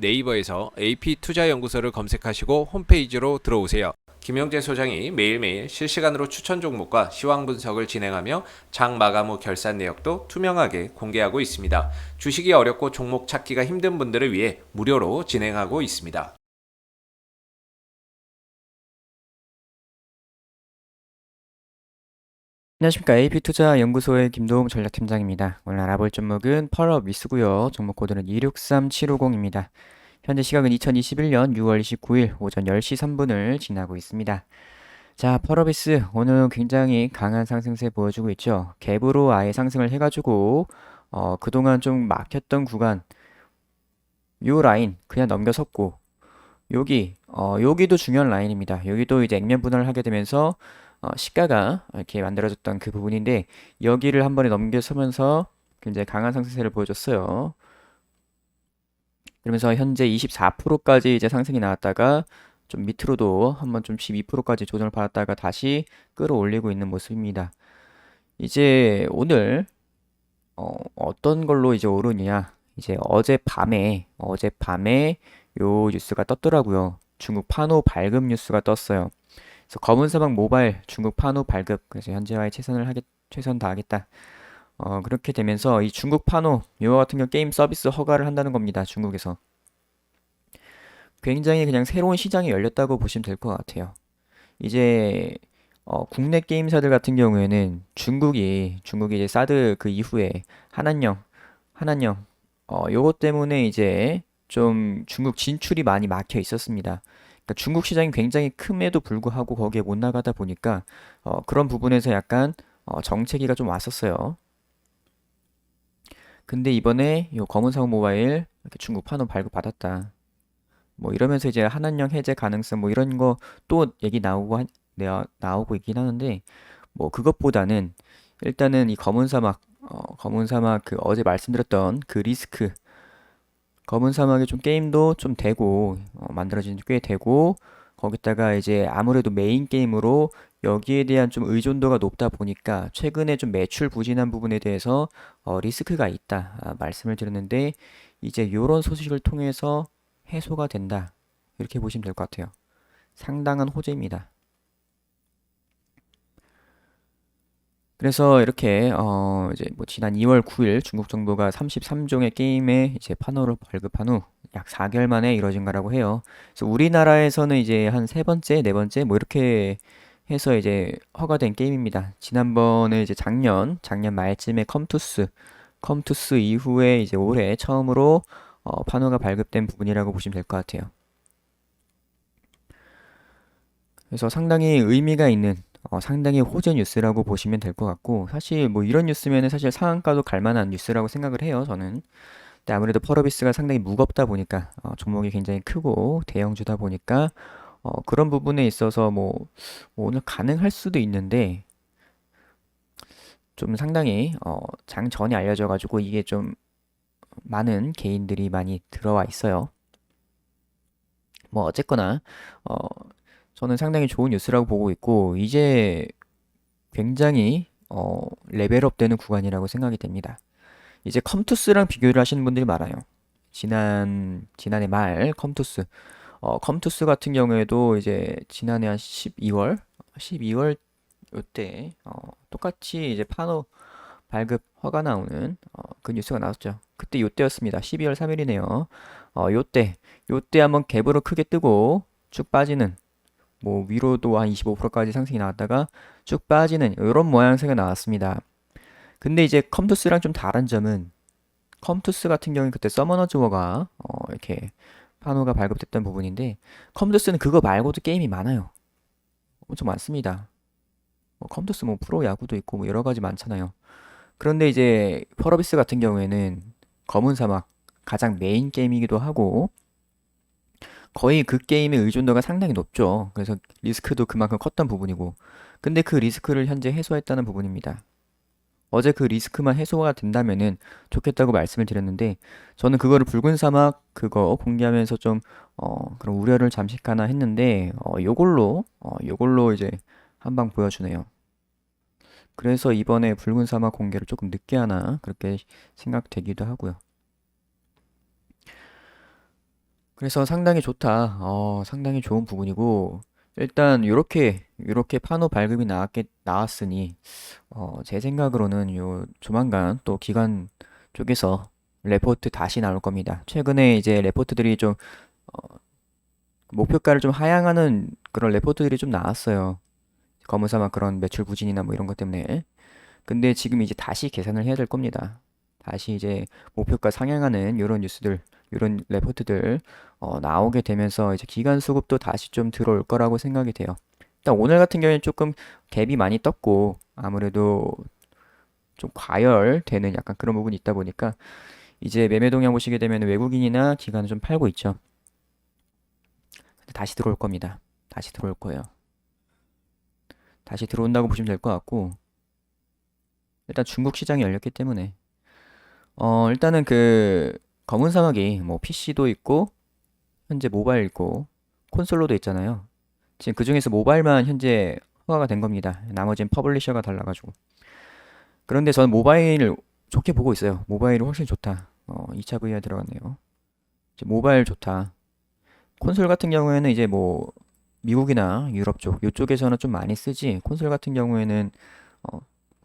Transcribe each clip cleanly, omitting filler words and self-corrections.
네이버에서 AP투자연구소를 검색하시고 홈페이지로 들어오세요. 김영재 소장이 매일매일 실시간으로 추천 종목과 시황 분석을 진행하며 장 마감 후 결산 내역도 투명하게 공개하고 있습니다. 주식이 어렵고 종목 찾기가 힘든 분들을 위해 무료로 진행하고 있습니다. 안녕하십니까. AP투자연구소의 김도움 전략팀장입니다. 오늘 알아볼 종목은 펄업 위스고요. 종목 코드는 263750입니다. 현재 시각은 2021년 6월 29일 오전 10시 3분을 지나고 있습니다. 자, 펄업위스 오늘 굉장히 강한 상승세 보여주고 있죠. 갭으로 아예 상승을 해가지고 그동안 좀 막혔던 구간 요 라인 그냥 넘겨섰고 여기도 중요한 라인입니다. 여기도 이제 액면 분할을 하게 되면서 시가가 이렇게 만들어졌던 그 부분인데 여기를 한 번에 넘겨서면서 굉장히 강한 상승세를 보여줬어요. 그러면서 현재 24%까지 이제 상승이 나왔다가 좀 밑으로도 한번 좀 12%까지 조정을 받았다가 다시 끌어올리고 있는 모습입니다. 이제 오늘 어떤 걸로 이제 오르느냐? 이제 어젯밤에 요 뉴스가 떴더라고요. 중국 판호 발급 뉴스가 떴어요. 그래서 검은 사막 모바일 중국 판호 발급. 그래서 현재와의 최선 다하겠다. 그렇게 되면서 이 중국 판호 이와 같은 경우 게임 서비스 허가를 한다는 겁니다. 중국에서. 굉장히 그냥 새로운 시장이 열렸다고 보시면 될 것 같아요. 이제 국내 게임사들 같은 경우에는 중국이 이제 사드 그 이후에 한한령 요것 때문에 이제 좀 중국 진출이 많이 막혀 있었습니다. 그러니까 중국 시장이 굉장히 큼에도 불구하고 거기에 못 나가다 보니까 그런 부분에서 약간 정체기가 좀 왔었어요. 근데 이번에 요 검은사막 모바일 이렇게 중국 판호 발급받았다. 뭐 이러면서 이제 한한령 해제 가능성 뭐 이런 거 또 얘기 나오고 있긴 하는데 뭐 그것보다는 일단은 이 검은 사막 그 어제 말씀드렸던 그 리스크 검은 사막이 좀 게임도 좀 되고 만들어진 지 꽤 되고 거기다가 이제 아무래도 메인 게임으로 여기에 대한 좀 의존도가 높다 보니까 최근에 좀 매출 부진한 부분에 대해서 리스크가 있다 말씀을 드렸는데 이제 요런 소식을 통해서 해소가 된다 이렇게 보시면 될 것 같아요. 상당한 호재입니다. 그래서 이렇게 이제 뭐 지난 2월 9일 중국 정부가 33종의 게임에 이제 판호를 발급한 후 약 4개월 만에 이뤄진 거라고 해요. 그래서 우리나라에서는 이제 한 세 번째, 네 번째 뭐 이렇게 해서 이제 허가된 게임입니다. 지난번에 이제 작년 말쯤에 컴투스 이후에 이제 올해 처음으로 판호가 발급된 부분이라고 보시면 될 것 같아요. 그래서 상당히 의미가 있는 상당히 호재 뉴스라고 보시면 될 것 같고 사실 뭐 이런 뉴스면은 사실 상한가도 갈 만한 뉴스라고 생각을 해요 저는. 근데 아무래도 펄어비스가 상당히 무겁다 보니까 종목이 굉장히 크고 대형주다 보니까 그런 부분에 있어서 뭐 오늘 가능할 수도 있는데 좀 상당히 장 전에 알려져 가지고 이게 좀 많은 개인들이 많이 들어와 있어요. 뭐 어쨌거나 어, 저는 상당히 좋은 뉴스라고 보고 있고 이제 굉장히 레벨업 되는 구간이라고 생각이 됩니다. 이제 컴투스랑 비교를 하시는 분들이 많아요. 지난해 말 컴투스 같은 경우에도 이제 지난해 한 12월 요때 똑같이 이제 판호 발급 허가 나오는 그 뉴스가 나왔죠. 그때 요때였습니다. 12월 3일이네요. 요때 한번 갭으로 크게 뜨고 쭉 빠지는 뭐 위로도 한 25%까지 상승이 나왔다가 쭉 빠지는 이런 모양새가 나왔습니다. 근데 이제 컴투스랑 좀 다른 점은 컴투스 같은 경우는 그때 서머너즈 워가 이렇게 판호가 발급됐던 부분인데 컴투스는 그거 말고도 게임이 많아요. 엄청 많습니다. 뭐 컴투스 뭐 프로 야구도 있고 뭐 여러 가지 많잖아요. 그런데 이제 펄어비스 같은 경우에는 검은 사막 가장 메인 게임이기도 하고 거의 그 게임의 의존도가 상당히 높죠. 그래서 리스크도 그만큼 컸던 부분이고. 근데 그 리스크를 현재 해소했다는 부분입니다. 어제 그 리스크만 해소가 된다면은 좋겠다고 말씀을 드렸는데, 저는 그거를 붉은 사막 그거 공개하면서 좀, 그런 우려를 잠식하나 했는데, 요걸로 이제 한방 보여주네요. 그래서 이번에 붉은 사막 공개를 조금 늦게 하나, 그렇게 생각되기도 하고요. 그래서 상당히 좋다. 상당히 좋은 부분이고, 일단 요렇게 판호 발급이 나왔으니, 제 생각으로는 요 조만간 또 기관 쪽에서 레포트 다시 나올 겁니다. 최근에 이제 레포트들이 좀 목표가를 좀 하향하는 그런 레포트들이 좀 나왔어요. 검은사막 그런 매출 부진이나 뭐 이런 것 때문에. 근데 지금 이제 다시 계산을 해야 될 겁니다. 다시 이제 목표가 상향하는 이런 뉴스들, 이런 레포트들 나오게 되면서 이제 기간 수급도 다시 좀 들어올 거라고 생각이 돼요. 일단 오늘 같은 경우에는 조금 갭이 많이 떴고 아무래도 좀 과열되는 약간 그런 부분이 있다 보니까 이제 매매 동향 보시게 되면 외국인이나 기관은 좀 팔고 있죠. 근데 다시 들어올 겁니다. 다시 들어올 거예요. 다시 들어온다고 보시면 될 것 같고 일단 중국 시장이 열렸기 때문에 일단은 그 검은 사막이 뭐 PC도 있고 현재 모바일 있고 콘솔로도 있잖아요. 지금 그 중에서 모바일만 현재 허가가 된 겁니다. 나머지는 퍼블리셔가 달라가지고. 그런데 저는 모바일을 좋게 보고 있어요. 모바일이 훨씬 좋다. 2차 VR 들어갔네요. 이제 모바일 좋다. 콘솔 같은 경우에는 이제 뭐 미국이나 유럽 쪽 이쪽에서는 좀 많이 쓰지. 콘솔 같은 경우에는 어,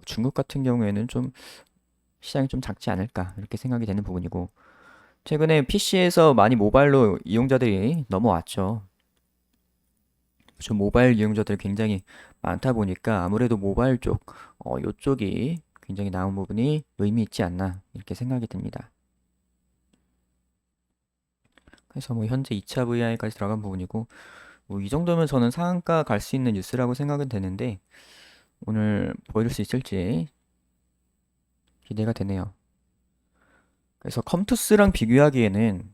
중국 같은 경우에는 좀 시장이 좀 작지 않을까 이렇게 생각이 되는 부분이고 최근에 PC에서 많이 모바일로 이용자들이 넘어왔죠. 좀 모바일 이용자들이 굉장히 많다 보니까 아무래도 모바일 쪽, 요쪽이 굉장히 나은 부분이 의미 있지 않나 이렇게 생각이 듭니다. 그래서 뭐 현재 2차 VR까지 들어간 부분이고 뭐 이 정도면 저는 상한가 갈 수 있는 뉴스라고 생각은 되는데 오늘 보여줄 수 있을지 기대가 되네요. 그래서 컴투스랑 비교하기에는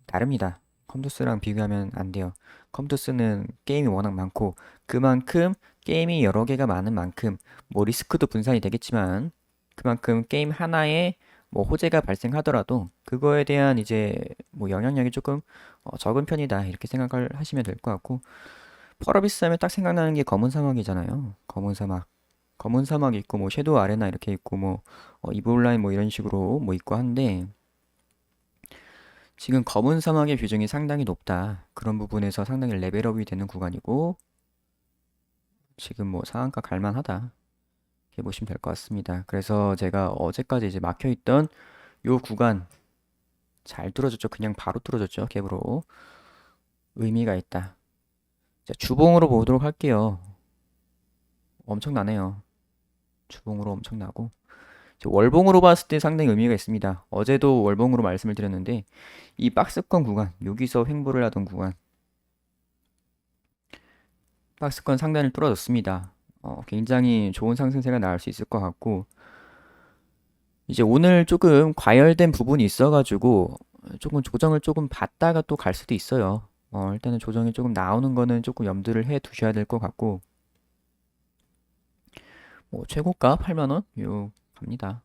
다릅니다. 컴투스랑 비교하면 안 돼요. 컴투스는 게임이 워낙 많고 그만큼 게임이 여러 개가 많은 만큼 뭐 리스크도 분산이 되겠지만 그만큼 게임 하나에 뭐 호재가 발생하더라도 그거에 대한 이제 뭐 영향력이 조금 적은 편이다 이렇게 생각을 하시면 될 것 같고 펄어비스 하면 딱 생각나는 게 검은 사막이잖아요. 검은 사막. 검은 사막 있고 뭐 섀도우 아레나 이렇게 있고 뭐 이블라인 뭐 이런 식으로 뭐 있고 한데 지금 검은 사막의 비중이 상당히 높다. 그런 부분에서 상당히 레벨업이 되는 구간이고 지금 뭐 상한가 갈만하다. 이렇게 보시면 될 것 같습니다. 그래서 제가 어제까지 이제 막혀있던 요 구간 잘 뚫어졌죠. 그냥 바로 뚫어졌죠. 갭으로. 의미가 있다. 자, 주봉으로 보도록 할게요. 엄청나네요. 주봉으로 엄청나고. 월봉으로 봤을 때 상당히 의미가 있습니다. 어제도 월봉으로 말씀을 드렸는데 이 박스권 구간, 여기서 횡보를 하던 구간 박스권 상단을 뚫어줬습니다. 굉장히 좋은 상승세가 나올 수 있을 것 같고 이제 오늘 조금 과열된 부분이 있어가지고 조금 조정을 조금 받다가 또 갈 수도 있어요. 일단은 조정이 조금 나오는 거는 조금 염두를 해 두셔야 될 것 같고 뭐 최고가 8만 원? 요 갑니다.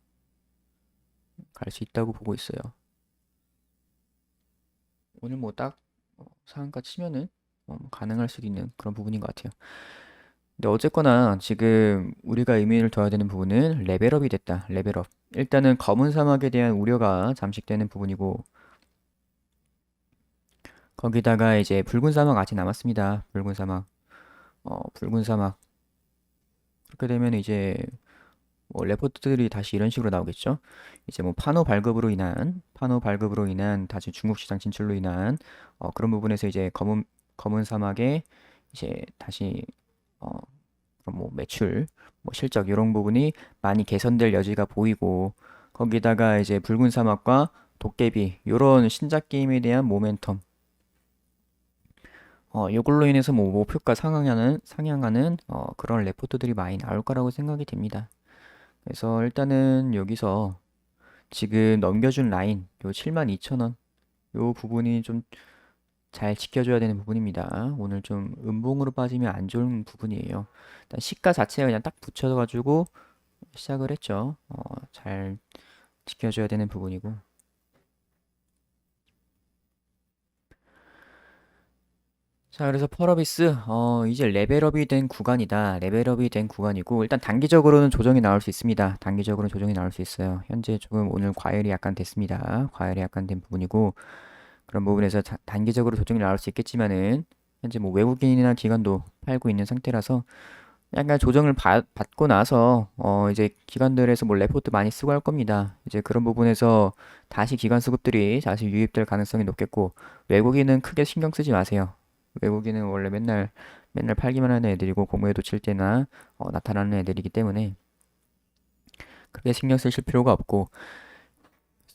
갈 수 있다고 보고 있어요. 오늘 뭐 딱 상한가 치면은 가능할 수도 있는 그런 부분인 것 같아요. 근데 어쨌거나 지금 우리가 의미를 둬야 되는 부분은 레벨업이 됐다. 레벨업. 일단은 검은 사막에 대한 우려가 잠식되는 부분이고 거기다가 이제 붉은 사막 아직 남았습니다. 붉은 사막. 붉은 사막. 그렇게 되면 이제 뭐 레포트들이 다시 이런 식으로 나오겠죠. 이제 뭐 파노 발급으로 인한 다시 중국 시장 진출로 인한 그런 부분에서 이제 검은 사막에 이제 다시 어, 그럼 뭐 매출, 뭐 실적 이런 부분이 많이 개선될 여지가 보이고 거기다가 이제 붉은 사막과 도깨비 이런 신작 게임에 대한 모멘텀 이걸로 인해서 뭐 목표가 상향하는 그런 레포트들이 많이 나올 거라고 생각이 됩니다. 그래서 일단은 여기서 지금 넘겨준 라인 요 72,000원 요 부분이 좀 잘 지켜줘야 되는 부분입니다. 오늘 좀 음봉으로 빠지면 안 좋은 부분이에요. 일단 시가 자체가 그냥 딱 붙여가지고 시작을 했죠. 잘 지켜줘야 되는 부분이고. 자, 그래서 펄어비스, 이제 레벨업이 된 구간이다. 레벨업이 된 구간이고, 일단 단기적으로는 조정이 나올 수 있습니다. 단기적으로는 조정이 나올 수 있어요. 현재 조금 오늘 과열이 약간 됐습니다. 과열이 약간 된 부분이고, 그런 부분에서 단기적으로 조정이 나올 수 있겠지만은 현재 뭐 외국인이나 기관도 팔고 있는 상태라서 약간 조정을 받고 나서 이제 기관들에서 뭐 레포트 많이 쓰고 할 겁니다. 이제 그런 부분에서 다시 기관 수급들이 다시 유입될 가능성이 높겠고 외국인은 크게 신경 쓰지 마세요. 외국인은 원래 맨날 팔기만 하는 애들이고 공매도 칠 때나 나타나는 애들이기 때문에 크게 신경 쓰실 필요가 없고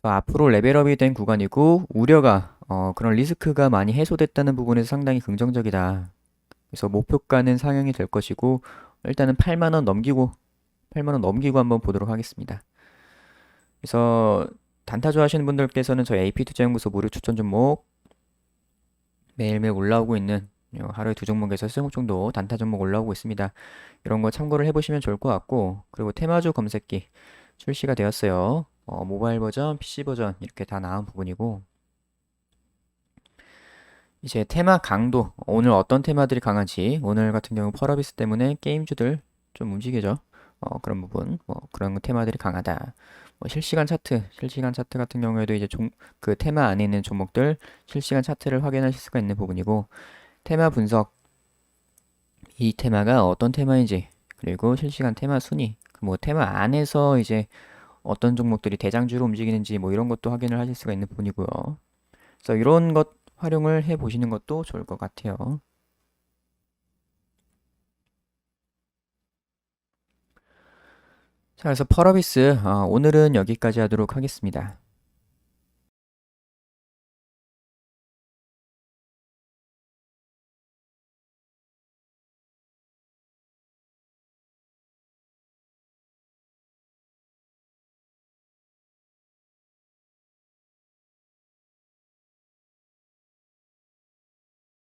앞으로 레벨업이 된 구간이고 우려가 그런 리스크가 많이 해소됐다는 부분에서 상당히 긍정적이다. 그래서 목표가는 상향이 될 것이고 일단은 8만 원 넘기고 한번 보도록 하겠습니다. 그래서 단타 좋아하시는 분들께서는 저희 AP투자연구소 무료 추천 종목 매일매일 올라오고 있는 하루에 두 종목에서 세 종목 정도 단타 종목 올라오고 있습니다. 이런 거 참고를 해보시면 좋을 것 같고 그리고 테마주 검색기 출시가 되었어요. 모바일 버전, PC 버전 이렇게 다 나온 부분이고 이제 테마 강도 오늘 어떤 테마들이 강한지 오늘 같은 경우 펄어비스 때문에 게임주들 좀 움직여져 그런 부분 그런 테마들이 강하다. 실시간 차트 같은 경우에도 이제 그 테마 안에 있는 종목들 실시간 차트를 확인하실 수가 있는 부분이고 테마 분석 이 테마가 어떤 테마인지 그리고 실시간 테마 순위 뭐 테마 안에서 이제 어떤 종목들이 대장주로 움직이는지 뭐 이런 것도 확인을 하실 수가 있는 부분이고요. 그래서 이런 것 활용을 해 보시는 것도 좋을 것 같아요. 자, 그래서 펄어비스 오늘은 여기까지 하도록 하겠습니다.